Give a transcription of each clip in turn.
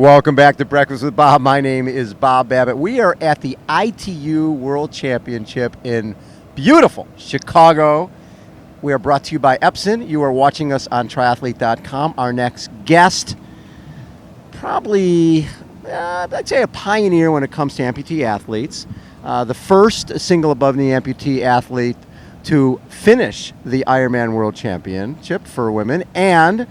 Welcome back to Breakfast with Bob. My name is Bob Babbitt. We are at the ITU World Championship in beautiful Chicago. We are brought to you by Epson. You are watching us on triathlete.com. Our next guest, probably, I'd say a pioneer when it comes to amputee athletes. The first single above knee amputee athlete to finish the Ironman World Championship for women, and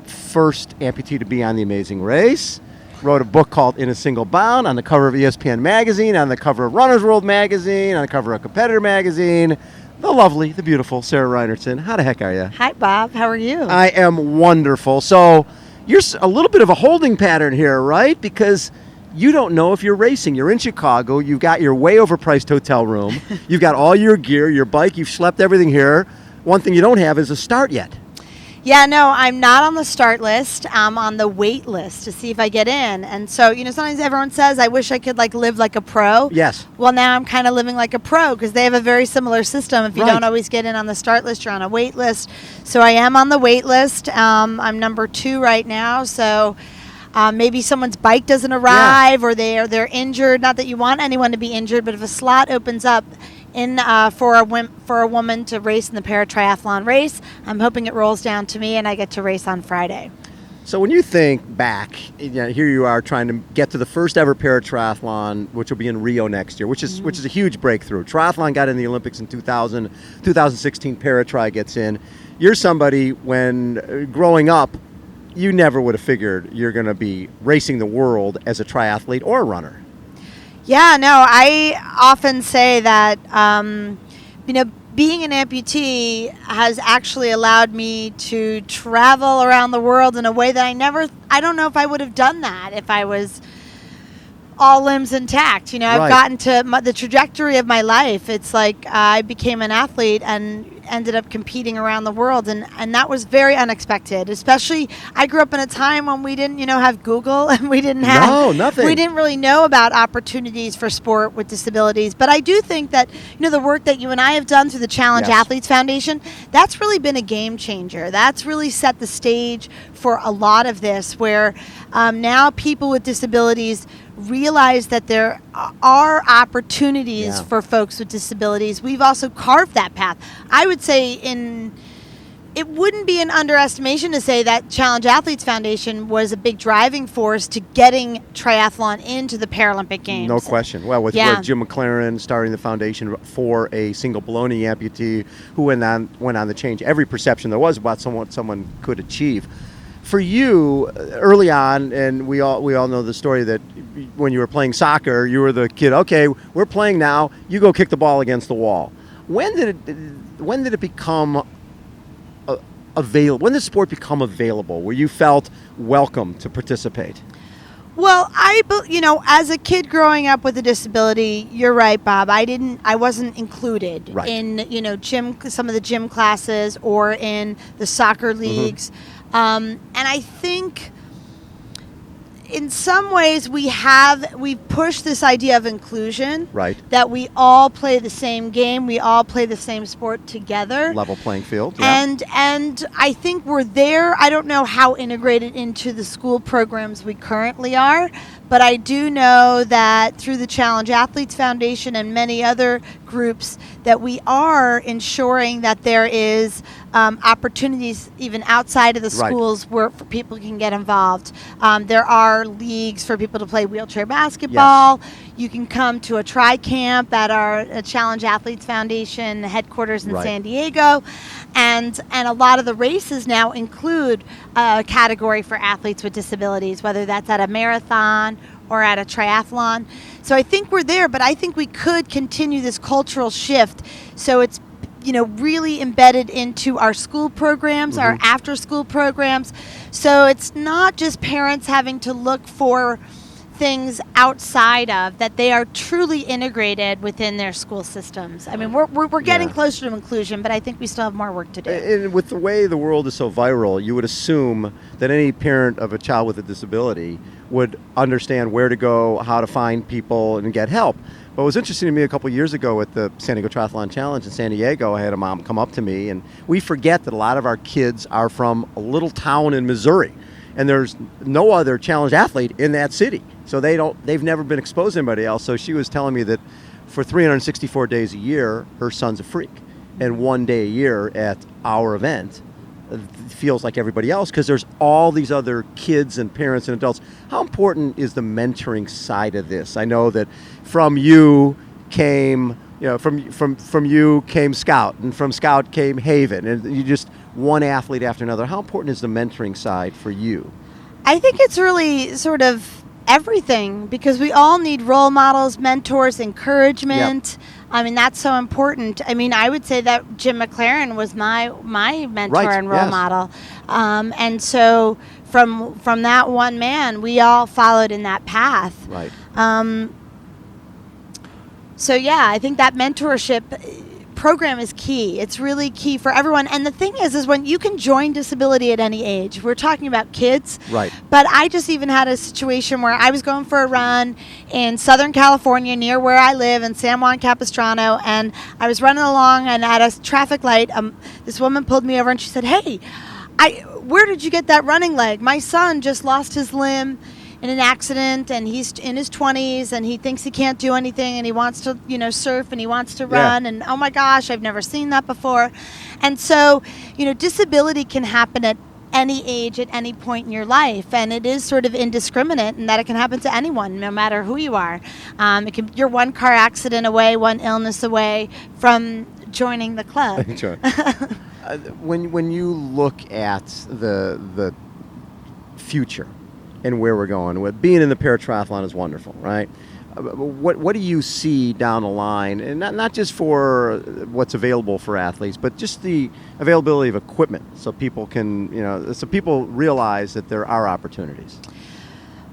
first amputee to be on The Amazing Race. Wrote a book called In a Single Bound, on the cover of ESPN Magazine, on the cover of Runner's World Magazine, on the cover of Competitor Magazine. The lovely, the beautiful Sarah Reinertsen. How the heck are you? Hi, Bob. How are you? I am wonderful. So you're a little bit of a holding pattern here, right? Because you don't know if you're racing. You're in Chicago. You've got your way overpriced hotel room. You've got all your gear, your bike. You've schlepped everything here. One thing you don't have is a start yet. Yeah, no, I'm not on the start list. I'm on the wait list to see if I get in. And so, sometimes everyone says, I wish I could live like a pro. Yes. Well, now I'm kind of living like a pro because they have a very similar system. If you don't always get in on the start list, you're on a wait list. So I am on the wait list. I'm number 2 right now. So maybe someone's bike doesn't arrive or they're injured. Not that you want anyone to be injured, but if a slot opens up for a woman to race in the paratriathlon race, I'm hoping it rolls down to me and I get to race on Friday. So when you think back, here you are trying to get to the first ever paratriathlon, which will be in Rio next year, which is a huge breakthrough. Triathlon got in the Olympics in 2000, 2016 paratri gets in. You're somebody, when growing up, you never would have figured you're going to be racing the world as a triathlete or a runner. Yeah, no, I often say that, being an amputee has actually allowed me to travel around the world in a way that I don't know if I would have done that if I was all limbs intact. I've gotten to the trajectory of my life. It's like I became an athlete and ended up competing around the world, and that was very unexpected. Especially, I grew up in a time when we didn't, have Google, and we didn't have nothing. We didn't really know about opportunities for sport with disabilities. But I do think that the work that you and I have done through the Challenge Athletes Foundation, that's really been a game changer. That's really set the stage for a lot of this, where now people with disabilities realize that there are opportunities for folks with disabilities. We've also carved that path. I would say it wouldn't be an underestimation to say that Challenge Athletes Foundation was a big driving force to getting triathlon into the Paralympic Games. No question. Well, with Jim McLaren starting the foundation for a single below knee amputee who went on to change every perception there was about what someone could achieve. For you, early on, and we all know the story that when you were playing soccer, you were the kid. Okay, we're playing now. You go kick the ball against the wall. When did it become available? When did sport become available, where you felt welcome to participate? Well, as a kid growing up with a disability, you're right, Bob. I wasn't included in some of the gym classes or in the soccer leagues. And I think in some ways we've pushed this idea of inclusion, that we all play the same game, we all play the same sport together. Level playing field. And I think we're there. I don't know how integrated into the school programs we currently are, but I do know that through the Challenge Athletes Foundation and many other groups that we are ensuring that there is opportunities even outside of the schools where for people can get involved. There are leagues for people to play wheelchair basketball. You can come to a tri-camp at our Challenge Athletes Foundation headquarters in San Diego. And a lot of the races now include a category for athletes with disabilities, whether that's at a marathon or at a triathlon. So I think we're there, but I think we could continue this cultural shift so it's really embedded into our school programs, our after-school programs. So it's not just parents having to look for things outside of, that they are truly integrated within their school systems. I mean, we're getting closer to inclusion, but I think we still have more work to do. And with the way the world is so viral, you would assume that any parent of a child with a disability would understand where to go, how to find people, and get help. But it was interesting to me a couple of years ago at the San Diego Triathlon Challenge in San Diego. I had a mom come up to me, and we forget that a lot of our kids are from a little town in Missouri. and there's no other challenge athlete in that city. So they've never been exposed to anybody else. So she was telling me that for 364 days a year, her son's a freak. And one day a year at our event feels like everybody else because there's all these other kids and parents and adults. How important is the mentoring side of this? I know that from you came, from you came Scout, and from Scout came Haven, and you just one athlete after another. How important is the mentoring side for you? I think it's really sort of everything, because we all need role models, mentors, encouragement. Yep. I mean, that's so important. I mean, I would say that Jim McLaren was my mentor and role model. And so from that one man, we all followed in that path. Right. So, yeah, I think that mentorship program is key. It's really key for everyone. And the thing is when you can join disability at any age. We're talking about kids. Right. But I just even had a situation where I was going for a run in Southern California near where I live in San Juan Capistrano, and I was running along, and at a traffic light, this woman pulled me over and she said, "Hey, where did you get that running leg? My son just lost his limb in an accident, and he's in his 20s, and he thinks he can't do anything, and he wants to, surf, and he wants to run, and oh my gosh, I've never seen that before." And so, disability can happen at any age, at any point in your life, and it is sort of indiscriminate in that it can happen to anyone, no matter who you are. You're one car accident away, one illness away from joining the club. Sure. When you look at the future and where we're going, being in the paratriathlon is wonderful, right? What do you see down the line, and not just for what's available for athletes, but just the availability of equipment, so people can, so people realize that there are opportunities?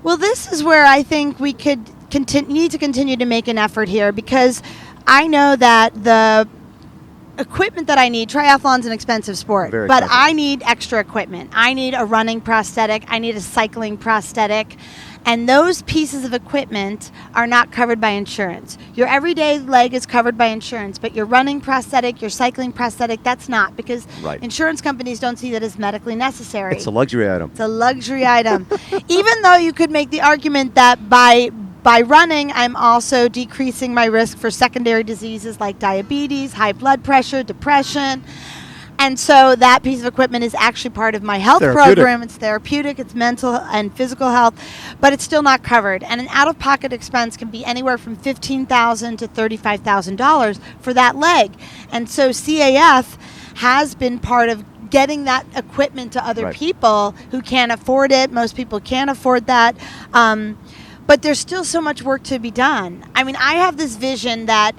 Well, this is where I think we need to continue to make an effort here, because I know that the equipment that I need, triathlon's an expensive sport, Very but expensive. I need extra equipment. I need a running prosthetic. I need a cycling prosthetic. And those pieces of equipment are not covered by insurance. Your everyday leg is covered by insurance, but your running prosthetic, your cycling prosthetic, that's not, because insurance companies don't see that as medically necessary. It's a luxury item. It's a luxury item. Even though you could make the argument that by running, I'm also decreasing my risk for secondary diseases like diabetes, high blood pressure, depression. And so that piece of equipment is actually part of my health program. It's therapeutic, it's mental and physical health, but it's still not covered. And an out-of-pocket expense can be anywhere from $15,000 to $35,000 for that leg. And so CAF has been part of getting that equipment to other people who can't afford it. Most people can't afford that. But there's still so much work to be done. I mean, I have this vision that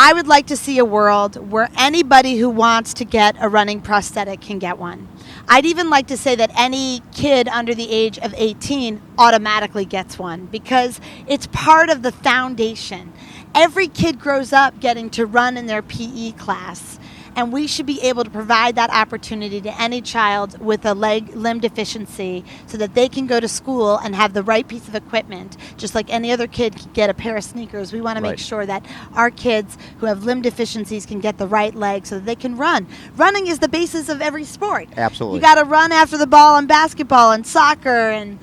I would like to see a world where anybody who wants to get a running prosthetic can get one. I'd even like to say that any kid under the age of 18 automatically gets one, because it's part of the foundation. Every kid grows up getting to run in their PE class, and we should be able to provide that opportunity to any child with a limb deficiency, so that they can go to school and have the right piece of equipment, just like any other kid can get a pair of sneakers. We want to make sure that our kids who have limb deficiencies can get the right leg so that they can run. Running is the basis of every sport. Absolutely. You got to run after the ball in basketball and soccer and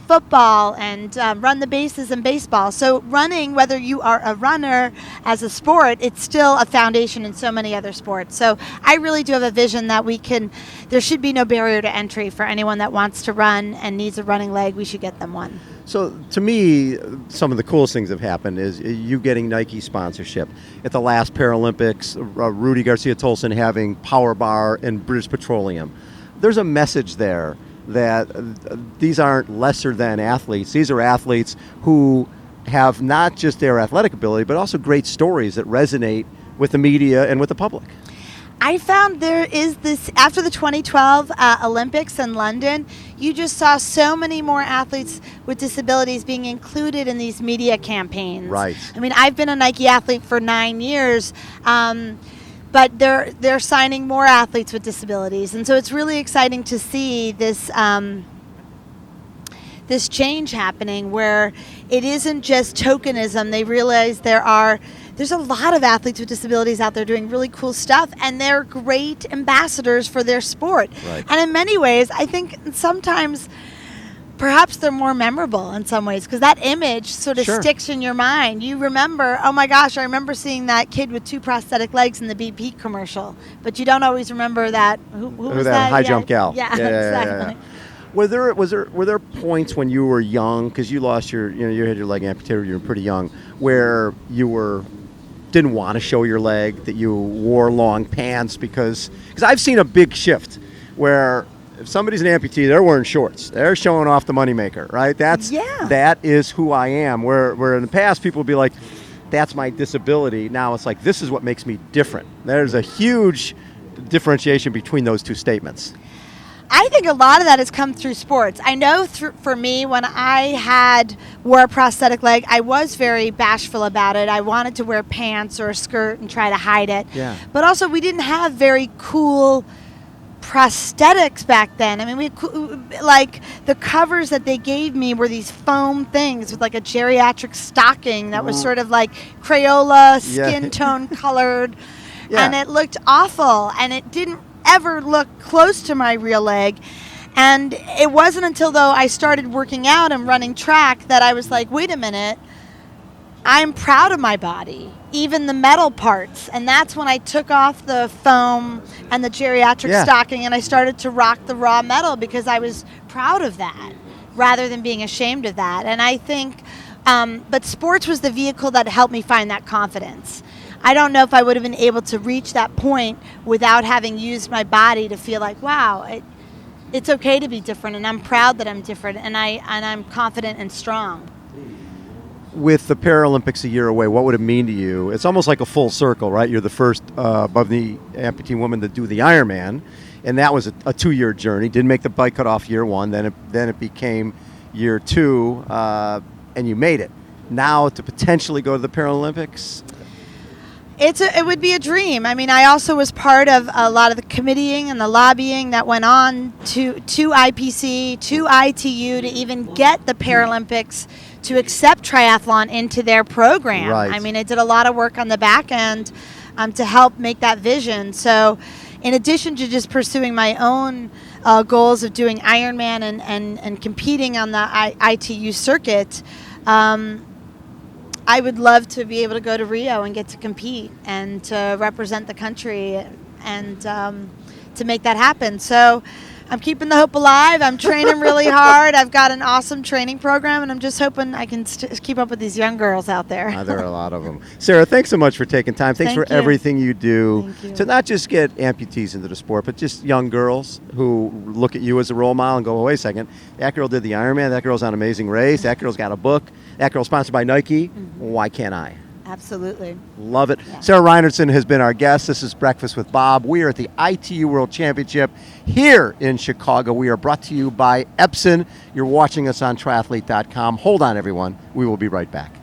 football, and run the bases in baseball. So running, whether you are a runner as a sport, it's still a foundation in so many other sports. So I really do have a vision that there should be no barrier to entry for anyone that wants to run and needs a running leg. We should get them one. So to me, some of the coolest things that have happened is you getting Nike sponsorship. At the last Paralympics, Rudy Garcia-Tolson having Power Bar and British Petroleum. There's a message there that these aren't lesser than athletes. These are athletes who have not just their athletic ability, but also great stories that resonate with the media and with the public. I found there is this, after the 2012 Olympics in London, you just saw so many more athletes with disabilities being included in these media campaigns. Right. I mean, I've been a Nike athlete for 9 years, but they're signing more athletes with disabilities. And so it's really exciting to see this this change happening, where it isn't just tokenism. They realize there are there's a lot of athletes with disabilities out there doing really cool stuff, and they're great ambassadors for their sport. Right. And in many ways, I think sometimes perhaps they're more memorable in some ways, because that image sort of sticks in your mind. You remember, oh my gosh, I remember seeing that kid with 2 prosthetic legs in the BP commercial, but you don't always remember that. Who was that? High jump gal. Yeah, exactly. Were there points when you were young, because you lost you had your leg amputated, you were pretty young, where you didn't want to show your leg, that you wore long pants? Because I've seen a big shift where if somebody's an amputee, they're wearing shorts. They're showing off the moneymaker, right? That is who I am. Where in the past people would be like, that's my disability. Now it's like, this is what makes me different. There's a huge differentiation between those two statements. I think a lot of that has come through sports. I know for me, when I wore a prosthetic leg, I was very bashful about it. I wanted to wear pants or a skirt and try to hide it. Yeah. But also, we didn't have very cool prosthetics back then. I mean, like the covers that they gave me were these foam things with like a geriatric stocking that was sort of like Crayola skin tone colored, and it looked awful, and it didn't ever look close to my real leg. And it wasn't until though I started working out and running track that I was like, wait a minute, I'm proud of my body, even the metal parts. And that's when I took off the foam and the geriatric stocking, and I started to rock the raw metal, because I was proud of that rather than being ashamed of that. And I think, but sports was the vehicle that helped me find that confidence. I don't know if I would have been able to reach that point without having used my body to feel like, wow, it's okay to be different, and I'm proud that I'm different, and I'm confident and strong. With the Paralympics a year away, what would it mean to you? It's almost like a full circle, right? You're the first above-knee amputee woman to do the Ironman, and that was a 2-year journey. Didn't make the bike cut-off year 1, then it became year 2, and you made it. Now to potentially go to the Paralympics? It would be a dream. I mean, I also was part of a lot of the committeeing and the lobbying that went on to IPC, to ITU, to even get the Paralympics to accept triathlon into their program. Right. I mean, I did a lot of work on the back end to help make that vision. So in addition to just pursuing my own goals of doing Ironman and competing on the ITU circuit, I would love to be able to go to Rio and get to compete and to represent the country and to make that happen. So I'm keeping the hope alive. I'm training really hard. I've got an awesome training program, and I'm just hoping I can keep up with these young girls out there. There are a lot of them. Sarah, thanks so much for taking time. Thanks for everything you do to not just get amputees into the sport, but just young girls who look at you as a role model and go, oh, wait a second, that girl did the Ironman, that girl's on an amazing race, that girl's got a book, that girl's sponsored by Nike. Why can't I? Absolutely. Love it. Yeah. Sarah Reinertsen has been our guest. This is Breakfast with Bob. We are at the ITU World Championship here in Chicago. We are brought to you by Epson. You're watching us on triathlete.com. Hold on, everyone. We will be right back.